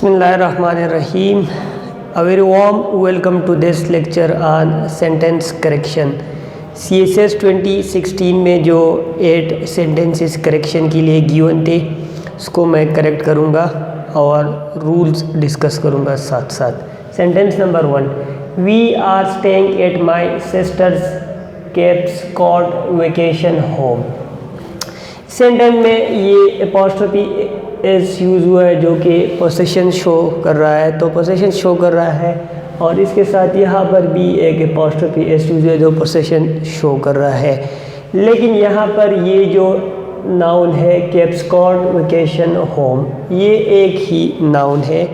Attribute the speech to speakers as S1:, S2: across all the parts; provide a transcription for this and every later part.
S1: Bismillahirrahmanirrahim. A very warm welcome to this lecture on sentence correction. CSS 2016 में जो 8 sentences correction के लिए given थे उसको मैं करेक्ट करूँगा और रूल्स डिस्कस करूँगा साथ साथ। Sentence number 1, We are staying at my sister's Cape Cod vacation home. Sentence में ये अपॉस्ट्रोफी एस यूज़ हुआ है जो कि पोसेशन शो कर रहा है, तो पोसेशन शो कर रहा है और इसके साथ यहाँ पर भी एक अपॉस्ट्रोफी एस यूज़ है जो पोसेशन शो कर रहा है। लेकिन यहाँ पर ये जो नाउन है केप्स कॉड वेकेशन होम, ये एक ही नाउन है,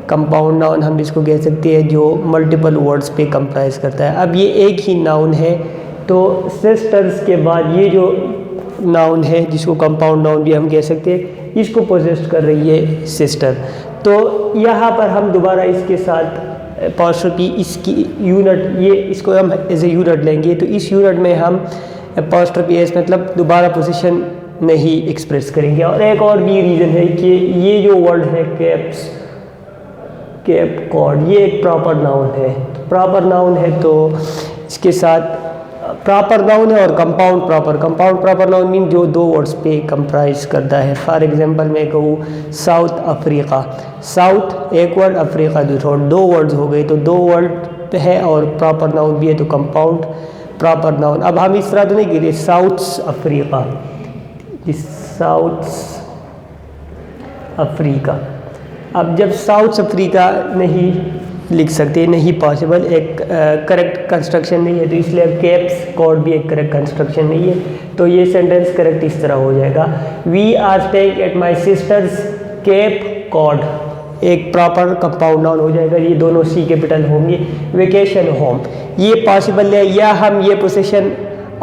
S1: कंपाउंड नाउन हम इसको कह सकते हैं जो मल्टीपल वर्ड्स पे कंप्राइज करता है। अब ये एक ही नाउन है तो सिस्टर्स के बाद ये जो नाउन है जिसको कंपाउंड नाउन भी हम कह सकते हैं, इसको पोजेस्ट कर रही है सिस्टर। तो यहाँ पर हम दोबारा इसके साथ अपॉस्ट्रोफी इसकी यूनिट, ये इसको हम एज ए यूनिट लेंगे, तो इस यूनिट में हम अपॉस्ट्रोफी एस मतलब दोबारा पोजीशन नहीं एक्सप्रेस करेंगे। और एक और भी रीज़न है कि ये जो वर्ड है केप कॉड, ये एक प्रॉपर नाउन है। प्रॉपर नाउन है तो इसके साथ प्रॉपर नाउन है और कंपाउंड प्रॉपर नाउन मीन जो दो वर्ड्स पे कंप्राइज करता है। फॉर एग्जांपल मैं कहूँ साउथ अफ्रीका, साउथ एक वर्ड, अफ्रीका दूसरा वर्ड, दो वर्ड्स हो गए, तो दो वर्ड है और प्रॉपर नाउन भी है तो कंपाउंड प्रॉपर नाउन। अब हम इस तरह तो नहीं कहते साउथ अफ्रीका, साउथ अफ्रीका। अब जब साउथ अफ्रीका नहीं लिख सकते, नहीं पॉसिबल, एक करेक्ट कंस्ट्रक्शन नहीं है, तो इसलिए केप्स कॉड भी एक करेक्ट कंस्ट्रक्शन नहीं है। तो ये सेंटेंस करेक्ट इस तरह हो जाएगा, we are staying at my sister's Cape Cod, एक प्रॉपर कंपाउंड नाउन हो जाएगा, ये दोनों सी कैपिटल होंगे। वेकेशन होम ये पॉसिबल है, या हम ये पोजीशन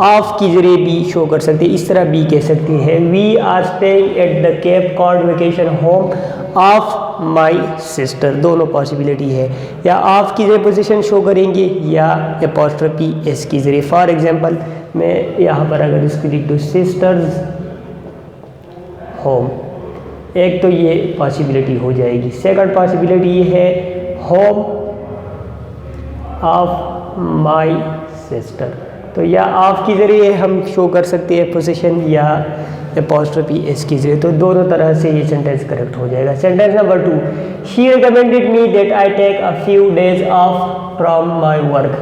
S1: ऑफ की जरिए भी शो कर सकते हैं, इस तरह भी कह सकते हैं, we are staying at the Cape Cod vacation home of my sister, दोनों पॉसिबिलिटी है। या ऑफ की जरिए पोजीशन शो करेंगे या अपॉस्ट्रोफी एस की जरिए। फॉर एग्जांपल मैं यहाँ पर अगर इसको लिख दूँ सिस्टर्स होम, एक तो ये पॉसिबिलिटी हो जाएगी। सेकंड पॉसिबिलिटी ये है होम ऑफ माई सिस्टर, तो या ऑफ की जरिए हम शो कर सकते हैं पोजीशन या अपॉस्ट्रोफी एस की जरिए, तो दोनों तरह से ये सेंटेंस करेक्ट हो जाएगा। Sentence number 2, she recommended me that I take a few days off from my work.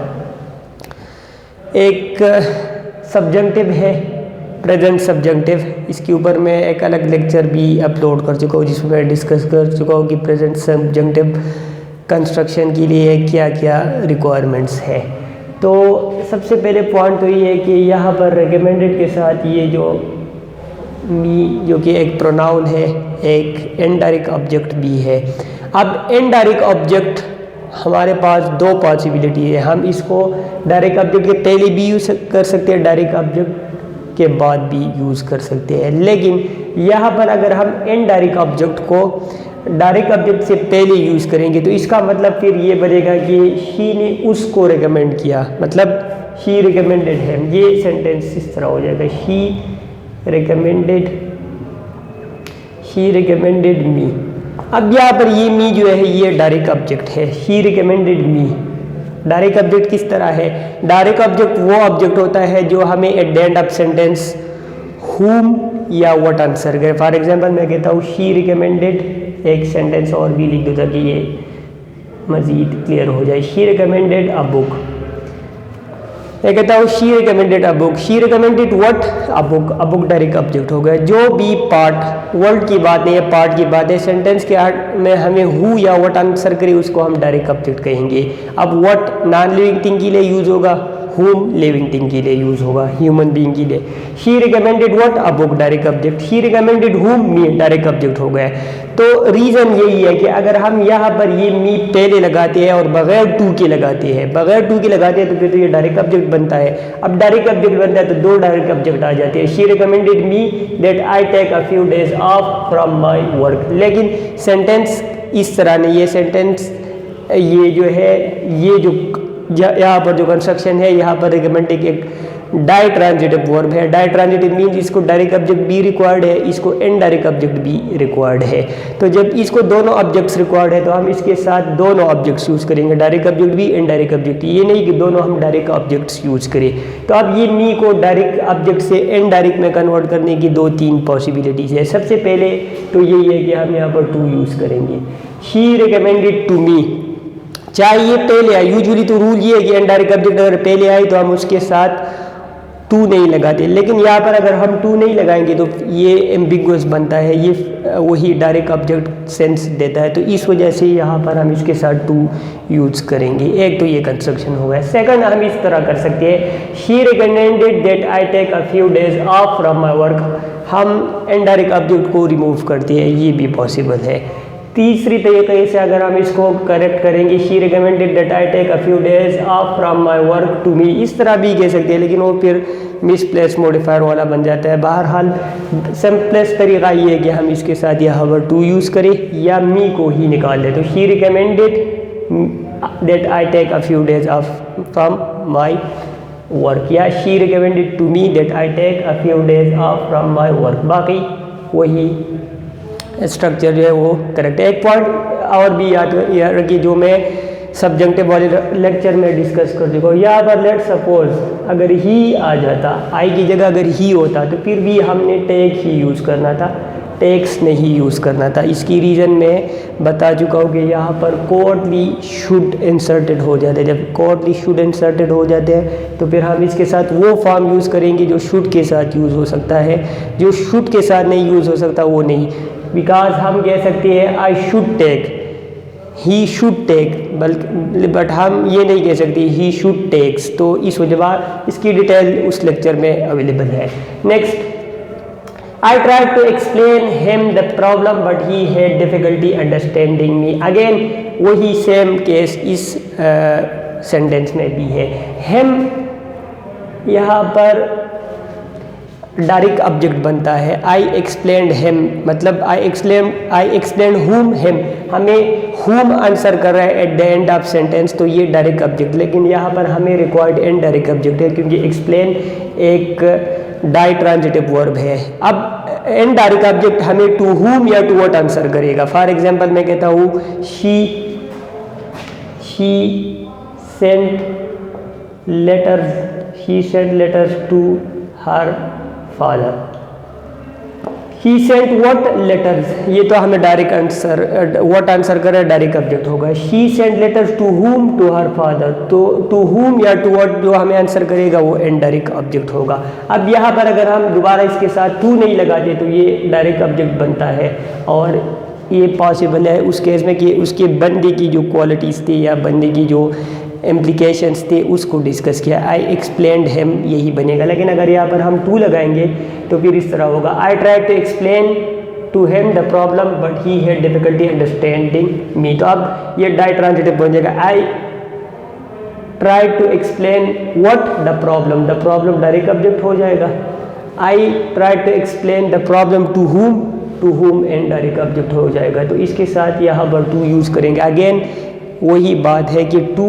S1: एक सब्जेक्टिव है, प्रेजेंट सब्जेक्टिव, इसके ऊपर मैं एक अलग लेक्चर भी अपलोड कर चुका हूँ जिसमें मैं डिस्कस कर चुका हूँ कि प्रेजेंट सब्जेक्टिव कंस्ट्रक्शन के लिए क्या क्या रिक्वायरमेंट्स है। तो सबसे पहले पॉइंट तो ये है कि यहाँ पर रिकमेंडेड के साथ ये जो मी जो कि एक प्रोनाउन है, एक इनडायरेक्ट ऑब्जेक्ट भी है। अब इनडायरेक्ट ऑब्जेक्ट हमारे पास दो पॉसिबिलिटी है, हम इसको डायरेक्ट ऑब्जेक्ट के पहले भी यूज़ कर सकते हैं, डायरेक्ट ऑब्जेक्ट के बाद भी यूज़ कर सकते हैं। लेकिन यहाँ पर अगर हम इनडायरेक्ट ऑब्जेक्ट को डायरेक्ट ऑब्जेक्ट से पहले यूज़ करेंगे तो इसका मतलब फिर ये बनेगा कि शी ने उसको रिकमेंड किया, मतलब शी रिकमेंडेड है। ये सेंटेंस इस तरह हो जाएगा, शी रिकमेंडेड मी। अब यहाँ पर ये मी जो है ये डायरेक्ट ऑब्जेक्ट है, she recommended me. Direct object किस तरह है? डायरेक्ट ऑब्जेक्ट वो ऑब्जेक्ट होता है जो हमें at the end of sentence whom या what आंसर करे। फॉर एग्जांपल मैं कहता हूँ शी रिकमेंडेड, एक सेंटेंस और भी लिख दो ताकि ये मज़ीद क्लियर हो जाए। शी रिकमेंडेड अ बुक, मैं कहता हूँ she recommended a book, she recommended what? A book. A book direct object हो गया। जो भी पार्ट वर्ड की बात नहीं है, पार्ट की बात है, सेंटेंस के आर्ट में हमें हु या व्हाट आंसर करे उसको हम डायरेक्ट ऑब्जेक्ट कहेंगे। अब व्हाट नॉन लिविंग थिंग के लिए यूज़ होगा, whom लिविंग थिंग के लिए यूज़ होगा, ह्यूमन बीइंग के लिए। She recommended what? A book direct object, she recommended whom? Me direct object हो गया। तो रीज़न यही है कि अगर हम यहाँ पर ये मी पहले लगाते हैं और बगैर टू के लगाते हैं, तो फिर तो ये डायरेक्ट ऑब्जेक्ट बनता है। अब डायरेक्ट ऑब्जेक्ट बनता है तो दो डायरेक्ट ऑब्जेक्ट आ जाते हैं। She recommended me that I take a few days off from my work. लेकिन सेंटेंस इस तरह नहीं है, सेंटेंस ये जो है, ये जो यहाँ पर जो कंस्ट्रक्शन है, यहाँ पर रिकमेंडेड एक डाई ट्रांजिटिव वर्ब है। डाई ट्रांजिटिव मीन्स इसको डायरेक्ट ऑब्जेक्ट भी रिक्वायर्ड है, इसको इनडायरेक्ट ऑब्जेक्ट भी रिक्वायर्ड है। तो जब इसको दोनों ऑब्जेक्ट्स रिक्वायर्ड है तो हम इसके साथ दोनों ऑब्जेक्ट्स यूज़ करेंगे, डायरेक्ट ऑब्जेक्ट भी इनडायरेक्ट ऑब्जेक्ट। ये नहीं कि दोनों हम डायरेक्ट ऑब्जेक्ट्स यूज़ करें। तो अब ये मी को डायरेक्ट ऑब्जेक्ट से इनडायरेक्ट में कन्वर्ट करने की 2-3 पॉसिबिलिटीज़ है। सबसे पहले तो यही है कि हम यहाँ पर टू यूज़ करेंगे। शी रिकमेंडेड टू मी, चाहे ये पहले आए, यूजुअली तो रूल ये है कि इनडायरेक्ट ऑब्जेक्ट अगर पहले आए तो हम उसके साथ टू नहीं लगाते, लेकिन यहाँ पर अगर हम टू नहीं लगाएंगे तो ये एम्बिगुअस बनता है, ये वही डायरेक्ट ऑब्जेक्ट सेंस देता है। तो इस वजह से यहाँ पर हम इसके साथ टू यूज़ करेंगे। एक तो ये कंस्ट्रक्शन हो गया। सेकंड हम इस तरह कर सकते हैं, she recommended that I take a few days off from my work. हम इनडायरेक्ट ऑब्जेक्ट को रिमूव करते हैं, ये भी पॉसिबल है। तीसरी तरीके से अगर हम इसको करेक्ट करेंगे, she recommended that I take a few days off from my work to me, इस तरह भी कह सकते हैं, लेकिन वो फिर मिसप्लेस मॉडिफायर वाला बन जाता है। बहरहाल सिंपलेस्ट तरीका ये है कि हम इसके साथ यहाँ पर टू यूज़ करें या मी को ही निकाल दें। तो she recommended that I take a few days off from my work, या she recommended to me that I take a few days off from my work. बाकी वही स्ट्रक्चर जो है वो करेक्ट है। एक पॉइंट और भी याद रखिए जो मैं सब्जेक्टिव वाले लेक्चर में डिस्कस कर चुका हूँ। यहाँ पर लेट सपोज अगर ही आ जाता, आई की जगह अगर ही होता तो फिर भी हमने टेक ही यूज़ करना था, टेक्स नहीं यूज़ करना था। इसकी रीज़न मैं बता चुका हूँ कि यहाँ पर कोडली शुड इंसर्टेड हो जाते हैं। जब कोडली शुड इंसर्टेड हो जाते हैं तो फिर हम इसके साथ वो फॉर्म यूज़ करेंगे जो शुड के साथ यूज़ हो सकता है, जो शुड के साथ नहीं यूज़ हो सकता वो नहीं। बिकॉज हम कह सकते हैं I should take, he should take, बल्कि बट हम ये नहीं कह सकते ही शुड टेक्स। तो इस वजह इसकी डिटेल उस लेक्चर में अवेलेबल है। Next, I tried to explain him the problem but he had difficulty understanding me. Again वही सेम केस इस सेंटेंस में भी है। हिम यहाँ पर डायरेक्ट ऑब्जेक्ट बनता है। आई एक्सप्लेन्ड हिम मतलब आई एक्सप्लेन हुम हिम, हमें हुम आंसर कर रहा है at the end of sentence, तो ये डायरेक्ट ऑब्जेक्ट। लेकिन यहाँ पर हमें रिक्वायर्ड इनडायरेक्ट ऑब्जेक्ट है क्योंकि एक्सप्लेन एक डाई ट्रांजिटिव वर्ब है। अब इनडायरेक्ट ऑब्जेक्ट हमें टू हुम या टू व्हाट आंसर करेगा। फॉर एग्जांपल मैं कहता हूँ she sent letters to her father. He sent what letters, ये तो हमें डायरेक्ट आंसर व्हाट आंसर करे डायरेक्ट ऑब्जेक्ट होगा। She sent letters to whom to her father, तो टू हुम या टू व्हाट जो हमें आंसर करेगा वो इनडायरेक्ट ऑब्जेक्ट होगा। अब यहाँ पर अगर हम दोबारा इसके साथ टू नहीं लगाते तो ये डायरेक्ट ऑब्जेक्ट बनता है, और ये पॉसिबल है उस केस में कि उसके बंदे की जो क्वालिटीज़ थी या बंदे की जो इम्प्लीकेशंस थे उसको डिस्कस किया। आई एक्सप्लेन्ड हिम यही बनेगा। लेकिन अगर यहाँ पर हम टू लगाएंगे तो फिर इस तरह होगा, I tried to explain to him the problem but he had difficulty understanding me. तो अब ये डाई ट्रांजिटिव बन जाएगा। I tried to explain what the problem direct object हो जाएगा। I tried to explain the problem to whom and direct object हो जाएगा। तो इसके साथ यहाँ पर टू यूज़ करेंगे। अगेन वही बात है कि टू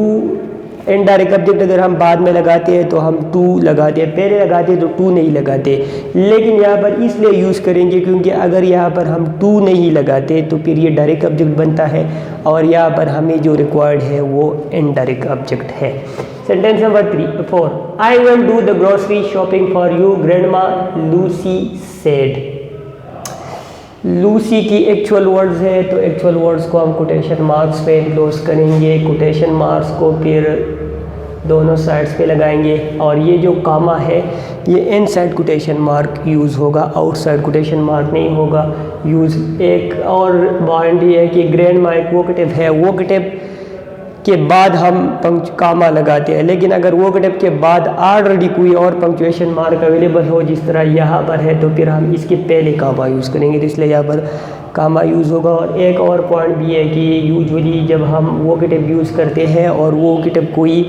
S1: इनडायरेक्ट ऑब्जेक्ट अगर हम बाद में लगाते हैं तो हम टू लगाते हैं, पहले लगाते हैं तो टू नहीं लगाते। लेकिन यहाँ पर इसलिए यूज़ करेंगे क्योंकि अगर यहाँ पर हम टू नहीं लगाते तो फिर ये डायरेक्ट ऑब्जेक्ट बनता है, और यहाँ पर हमें जो रिक्वायर्ड है वो इनडायरेक्ट ऑब्जेक्ट है। Sentence number 4, I will do the grocery shopping for you grandma Lucy said. Lucy की एक्चुअल वर्ड्स है, तो एक्चुअल वर्ड्स को हम कोटेशन मार्क्स पे क्लोज करेंगे। कोटेशन मार्क्स को फिर दोनों साइड्स पे लगाएंगे, और ये जो कामा है ये इनसाइड कोटेशन मार्क यूज़ होगा, आउटसाइड कोटेशन मार्क नहीं होगा यूज़। एक और पॉइंट ये है कि ग्रैंडमा एक वोकेटिव है, वोकेटिव के बाद हम कामा लगाते हैं। लेकिन अगर वोकेटिव के बाद ऑलरेडी कोई और पंक्चुएशन मार्क अवेलेबल हो जिस तरह यहाँ पर है तो फिर हम इसके पहले कामा यूज़ करेंगे, तो इसलिए यहाँ पर कामा यूज़ होगा। और एक और पॉइंट भी है कि यूजुअली जब हम वोकेटिव यूज़ करते हैं और वोकेटिव कोई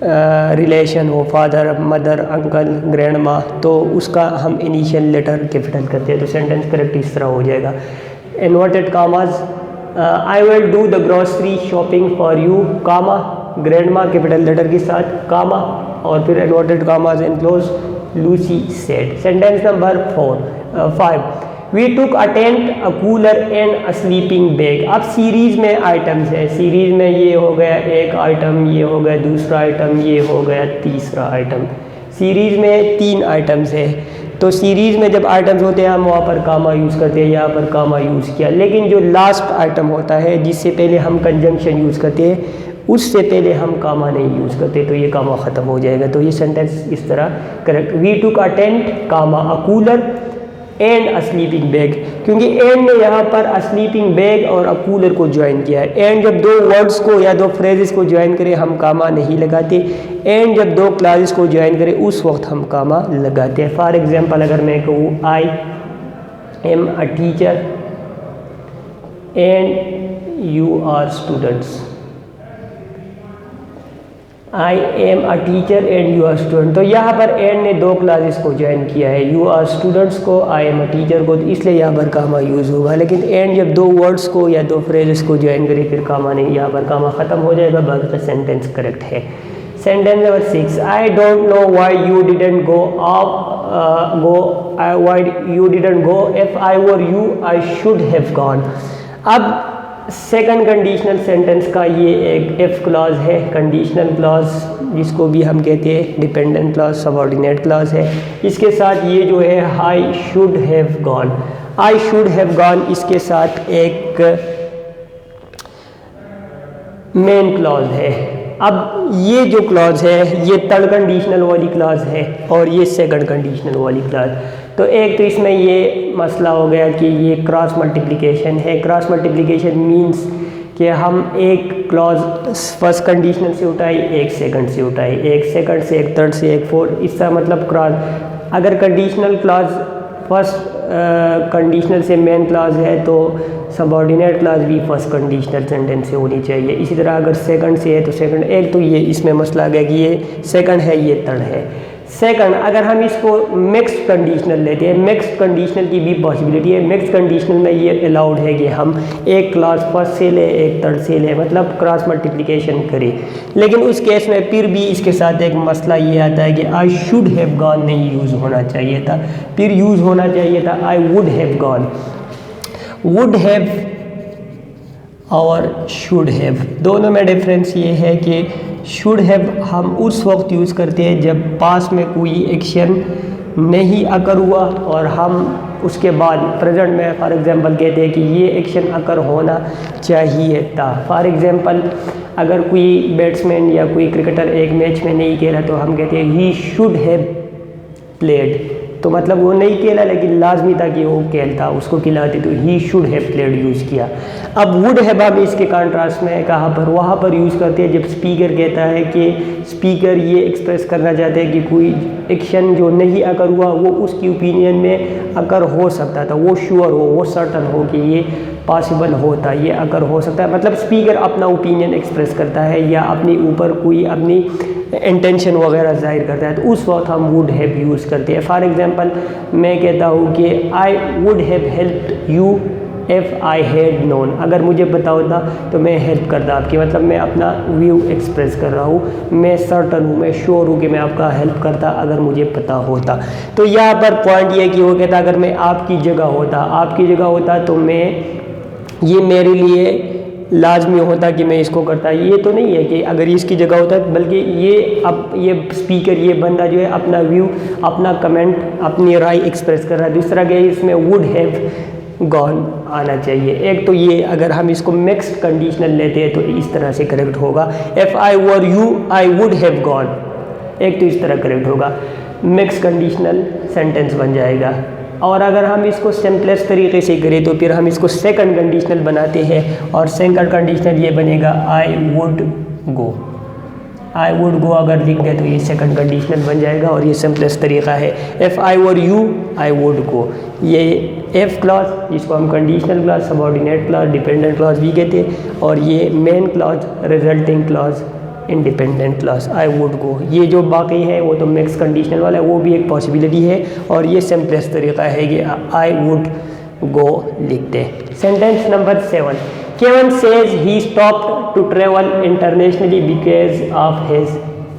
S1: रिलेशन हो, फादर, मदर, अंकल, ग्रैंडमा, तो उसका हम इनिशियल लेटर कैपिटल करते हैं। तो सेंटेंस करेक्ट इस तरह हो जाएगा। Inverted commas, I will do the grocery shopping for you, comma, grandma capital letter के साथ, कामा, और फिर inverted commas enclose Lucy said. Sentence number 5, we took a tent, a cooler and a sleeping bag. अब series में items है, series में ये हो गया एक आइटम, ये हो गया दूसरा आइटम, ये हो गया तीसरा आइटम। सीरीज में 3 आइटम्स है, तो सीरीज में जब आइटम्स होते हैं हम वहाँ पर कामा यूज़ करते हैं, यहाँ पर कामा यूज़ किया। लेकिन जो लास्ट आइटम होता है जिससे पहले हम कंजंक्शन यूज़ करते हैं उससे पहले हम कामा नहीं यूज़ करते, तो ये कामा ख़त्म हो जाएगा। तो ये सेंटेंस इस तरह correct, we took a tent comma a cooler and a sleeping bag, क्योंकि एंड ने यहाँ पर अ स्लीपिंग बैग और अ कूलर को ज्वाइन किया है। एंड जब 2 वर्ड्स को या 2 फ्रेजेस को ज्वाइन करें हम कामा नहीं लगाते, एंड जब 2 क्लासेस को ज्वाइन करें उस वक्त हम कामा लगाते हैं। फॉर एग्जांपल अगर मैं कहूँ I am a teacher and you are students, I am a teacher and you are student, तो यहाँ पर एंड ने 2 क्लासेस को ज्वाइन किया है, यू आर स्टूडेंट्स को, आई एम अ टीचर को, तो इसलिए यहाँ पर कामा यूज़ होगा। लेकिन एंड जब 2 वर्ड्स को या 2 फ्रेजेस को ज्वाइन करे फिर कामा नहीं, यहाँ पर कामा ख़त्म हो जाएगा, बाकी का सेंटेंस करेक्ट है। Sentence number 6, I don't know why you didn't go why you didn't go, if I were you I should have gone. अब सेकंड कंडीशनल सेंटेंस का ये एक एफ क्लॉज है, कंडीशनल क्लॉज जिसको भी हम कहते हैं डिपेंडेंट क्लॉज, सबऑर्डिनेट क्लॉज है। इसके साथ ये जो है I should have gone, I should have gone, इसके साथ एक मेन क्लॉज है। अब ये जो क्लॉज है ये थर्ड कंडीशनल वाली क्लॉज है और ये सेकंड कंडीशनल वाली क्लॉज। तो एक तो इसमें ये मसला हो गया कि ये क्रॉस मल्टीप्लिकेशन है। क्रॉस मल्टीप्लिकेशन मींस कि हम एक क्लॉज फर्स्ट कंडीशनल से उठाई, एक सेकंड से उठाई, एक सेकंड से, एक थर्ड से, एक फोर्थ, इसका मतलब क्रॉस। अगर कंडीशनल क्लॉज फर्स्ट कंडीशनल से मेन क्लॉज है तो सबऑर्डिनेट क्लॉज भी फर्स्ट कंडीशनल सेंटेंस से होनी चाहिए। इसी तरह अगर सेकंड से है तो सेकंड, एक तो ये इसमें मसला आ गया कि ये सेकंड है ये थर्ड है। सेकंड अगर हम इसको मिक्स्ड कंडीशनल लेते हैं, मिक्स्ड कंडीशनल की भी पॉसिबिलिटी है। मिक्स्ड कंडीशनल में ये अलाउड है कि हम एक क्लॉज फर्स्ट से ले एक थर्ड से ले, मतलब क्रॉस मल्टीप्लिकेशन करें। लेकिन उस केस में फिर भी इसके साथ एक मसला ये आता है कि आई शुड हैव गॉन नहीं यूज़ होना चाहिए था, फिर यूज़ होना चाहिए था I would have gone. Would have और शुड हैव दोनों में डिफरेंस ये है कि शुड हैव हम उस वक्त यूज़ करते हैं जब पास में कोई एक्शन नहीं अकर हुआ और हम उसके बाद प्रेजेंट में फॉर एग्जांपल कहते हैं कि ये एक्शन अकर होना चाहिए था। फॉर एग्जांपल अगर कोई बैट्समैन या कोई क्रिकेटर एक मैच में नहीं खेला तो हम कहते हैं ही शुड हैव प्लेड, तो मतलब वो नहीं खेला लेकिन लाजमी था कि वो खेलता, उसको खिलाते, तो he should have played use किया। अब वुड हैव हम इसके कॉन्ट्रास्ट में कहाँ पर, वहाँ पर यूज़ करते हैं जब स्पीकर कहता है कि स्पीकर ये एक्सप्रेस करना चाहते हैं कि कोई एक्शन जो नहीं अकर हुआ वो उसकी ओपिनियन में अकर हो सकता था, वो श्योर हो, वो सर्टन हो कि ये पॉसिबल होता, ये अकर हो सकता है। मतलब स्पीकर अपना ओपिनियन एक्सप्रेस करता है या अपने ऊपर कोई अपनी इंटेंशन वगैरह जाहिर करता है, तो उस वक्त हम वुड हैव यूज़ करते हैं। फॉर एग्जांपल मैं कहता हूँ कि I would have helped you if I had known, अगर मुझे पता होता तो मैं हेल्प करता आपकी, मतलब मैं अपना व्यू एक्सप्रेस कर रहा हूँ, मैं सर्टन हूँ, मैं श्योर हूँ कि मैं आपका हेल्प करता अगर मुझे पता होता। तो यहाँ पर पॉइंट ये कि वो कहता अगर मैं आपकी जगह होता तो मैं ये मेरे लिए लाजमी होता कि मैं इसको करता। ये तो नहीं है कि अगर इसकी जगह होता, बल्कि ये स्पीकर, ये बंदा जो है अपना व्यू, अपना कमेंट, अपनी राय एक्सप्रेस कर रहा है। दूसरा क्या है, इसमें वुड हैव गॉन आना चाहिए। एक तो ये अगर हम इसको मिक्स्ड कंडीशनल लेते हैं तो इस तरह से करेक्ट होगा, if I were you I would have gone, एक तो इस तरह करेक्ट होगा, मिक्स कंडीशनल सेंटेंस बन जाएगा। और अगर हम इसको सिंपलेस्ट तरीके से करें तो फिर हम इसको सेकंड कंडीशनल बनाते हैं और सेकंड कंडीशनल ये बनेगा I would go. I would go अगर लिख दे तो ये सेकंड कंडीशनल बन जाएगा और ये सिंपलेस्ट तरीका है। If I were you I would go, ये एफ क्लॉज जिसको हम conditional clause, subordinate clause, dependent clause भी कहते हैं, और ये main clause, resulting clause, independent clause, I would go. ये जो बाकी है वो तो मिक्स कंडीशनल वाला है, वो भी एक पॉसिबिलिटी है और ये सिंपलेस्ट तरीका है कि आई वुड गो लिखते हैं। Sentence number 7, Kevin says he stopped to travel internationally because of his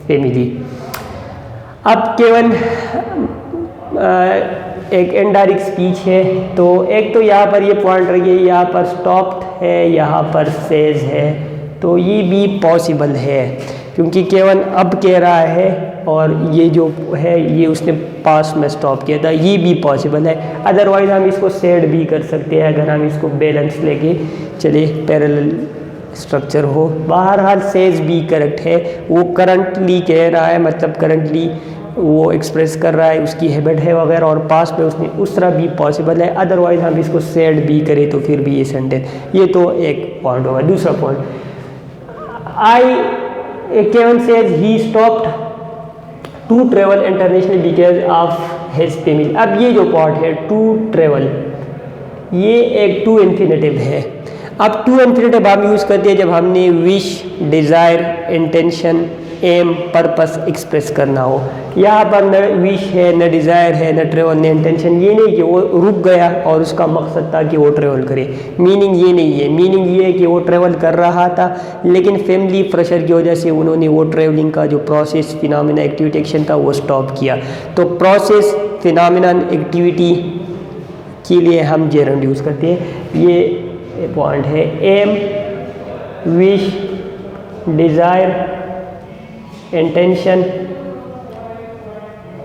S1: family. अब केवल एक इनडायरेक्ट स्पीच है, तो एक तो यहाँ पर ये पॉइंट रखिए, यहाँ पर स्टॉप्ड है, यहाँ पर सेज है, तो ये भी पॉसिबल है क्योंकि केवल अब कह रहा है और ये जो है ये उसने पास में स्टॉप किया था, ये भी पॉसिबल है। अदरवाइज हम इसको सेड भी कर सकते हैं अगर हम इसको बैलेंस लेके चले, पैरेलल स्ट्रक्चर हो। बहरहाल सेज भी करेक्ट है, वो करंटली कह रहा है, मतलब करंटली वो एक्सप्रेस कर रहा है, उसकी हैबिट है वगैरह, और पास में उसने उस तरह भी पॉसिबल है। अदरवाइज हम इसको सेड भी करें तो फिर भी ये सेंटेंस, ये तो एक पॉइंट होगा। दूसरा point, Kevin says he stopped to travel international because of his family. अब ये जो पार्ट है टू ट्रेवल, ये एक टू इन्फिनेटिव है। अब टू इन्फिनेटिव हम यूज़ करते हैं जब हमने wish, desire, intention, aim, purpose express करना हो। यहाँ पर न विश है, न डिज़ायर है, न ट्रेवल, न इंटेंशन। ये नहीं कि वो रुक गया और उसका मकसद था कि वो ट्रेवल करे, मीनिंग ये नहीं है। मीनिंग ये है कि वो ट्रेवल कर रहा था लेकिन फैमिली प्रेशर की वजह से उन्होंने वो ट्रेवलिंग का जो प्रोसेस, फिनोमेना, एक्टिविटी, एक्शन था वो स्टॉप किया। तो प्रोसेस, फिनोमेना, एक्टिविटी के लिए हम जेरंड यूज़ करते हैं। ये पॉइंट है। Aim, wish, desire, intention,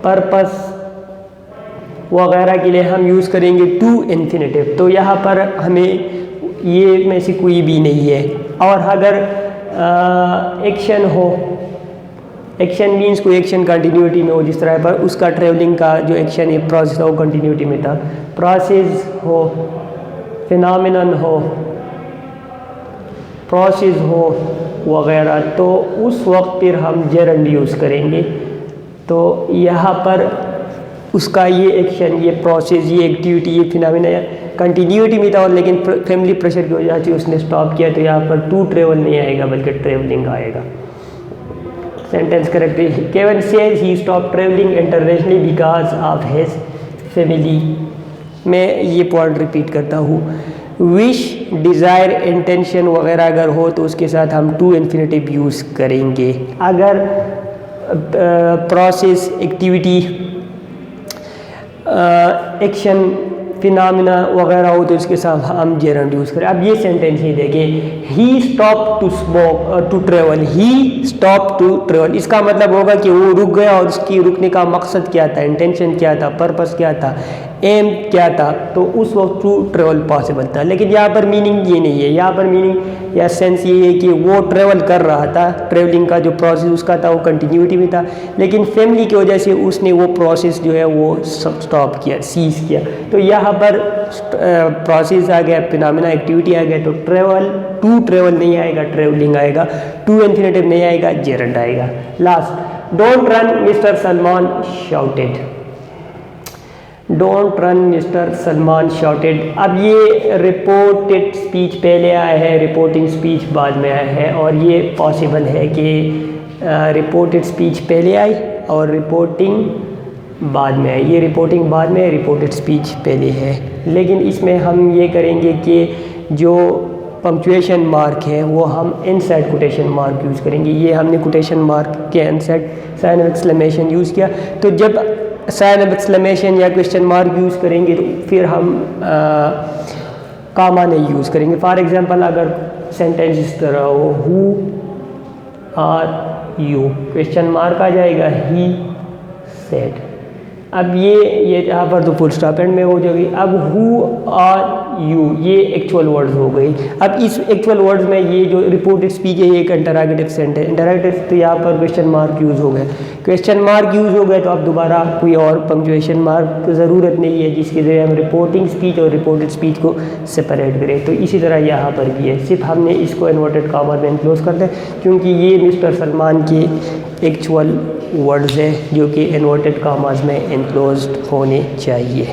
S1: purpose वगैरह के लिए हम यूज़ करेंगे टू इन्फिनेटिव। तो यहाँ पर हमें ये में से कोई भी नहीं है। और अगर एक्शन हो, एक्शन मीन्स कोई एक्शन कंटिन्यूटी में हो, जिस तरह पर उसका ट्रेवलिंग का जो एक्शन है प्रोसेस था वो कंटिन्यूटी में था, प्रोसेस हो, फिनोमेनन हो, प्रोसेस हो वगैरह, तो उस वक्त फिर हम जेरंड यूज़ करेंगे। तो यहाँ पर उसका ये एक्शन, ये प्रोसेस, ये एक्टिविटी, ये फिनोमेना कंटिन्यूटी में था, लेकिन फैमिली प्रेशर की वजह से उसने स्टॉप किया, तो यहाँ पर टू ट्रेवल नहीं आएगा बल्कि ट्रेवलिंग आएगा। सेंटेंस करेक्ट है। Kevin says he stop travelling internationally because of his family. मैं ये पॉइंट रिपीट करता हूँ, विश, डिज़ायर, इंटेंशन वगैरह अगर हो तो उसके साथ हम टू इन्फिनेटिव यूज़ करेंगे। अगर प्रोसेस, एक्टिविटी, एक्शन, फिनोमेना वगैरह हो तो इसके साथ हम जेरंड यूज़ करें। अब ये सेंटेंस ही देखिए, he stop to smoke to travel, he stop to travel, इसका मतलब होगा कि वो रुक गया और उसकी रुकने का मकसद क्या था, इंटेंशन क्या था, पर्पस क्या था, एम क्या था, तो उस वक्त टू ट्रेवल पॉसिबल था। लेकिन यहाँ पर मीनिंग ये नहीं है। यहाँ पर मीनिंग या सेंस ये है कि वो ट्रेवल कर रहा था, ट्रेवलिंग का जो प्रोसेस उसका था वो कंटिन्यूटी में था, लेकिन फैमिली की वजह से उसने वो प्रोसेस जो है वो स्टॉप किया, सीज किया। तो यहाँ पर प्रोसेस आ गया, फिनोमेना, एक्टिविटी आ गया, तो ट्रेवल, टू ट्रेवल नहीं आएगा, ट्रेवलिंग आएगा, टू इन्फिनेटिव नहीं आएगा, जेरंड आएगा। Last, don't run mister Salman shouted. Don't run mister Salman shouted. अब ये रिपोर्टेड स्पीच पहले आया है, रिपोर्टिंग स्पीच बाद में आया है, और ये पॉसिबल है कि रिपोर्टेड स्पीच पहले आई और रिपोर्टिंग बाद में आई। ये रिपोर्टिंग बाद में है, रिपोर्टेड स्पीच पहले है। लेकिन इसमें हम ये करेंगे कि जो पंक्चुएशन मार्क है वो हम इनसाइड कोटेशन मार्क यूज़ करेंगे। ये हमने कोटेशन मार्क के inside sign of exclamation use किया, तो जब साइन ऑफ एक्सक्लेमेशन या क्वेश्चन मार्क यूज़ करेंगे तो फिर हम कामा नहीं यूज़ करेंगे। फॉर एग्जांपल अगर सेंटेंस इस तरह हो, who are you, question mark आ जाएगा, ही सेड। अब ये यहाँ पर तो फुल स्टॉप एंड में हो जाएगी। अब हु आर यू, ये एक्चुअल वर्ड्स हो गई। अब इस एक्चुअल वर्ड्स में ये जो रिपोर्टेड स्पीच है ये एक इंटरोगेटिव सेंटेंस, इंटरोगेटिव, तो यहाँ पर क्वेश्चन मार्क यूज़ हो गए। क्वेश्चन मार्क यूज़ हो गए तो अब दोबारा कोई और पंक्चुएशन मार्क की ज़रूरत नहीं है, जिसके ज़रिए हम रिपोर्टिंग स्पीच और रिपोर्टेड स्पीच को सेपरेट करें। तो इसी तरह यहाँ पर भी है, सिर्फ हमने इसको इन्वर्टेड कामा में इनक्लोज करते हैं क्योंकि ये मिस्टर सलमान के एक्चुअल वर्ड्स है जो कि इन्वर्टेड कामाज में इनक्लोज्ड होने चाहिए।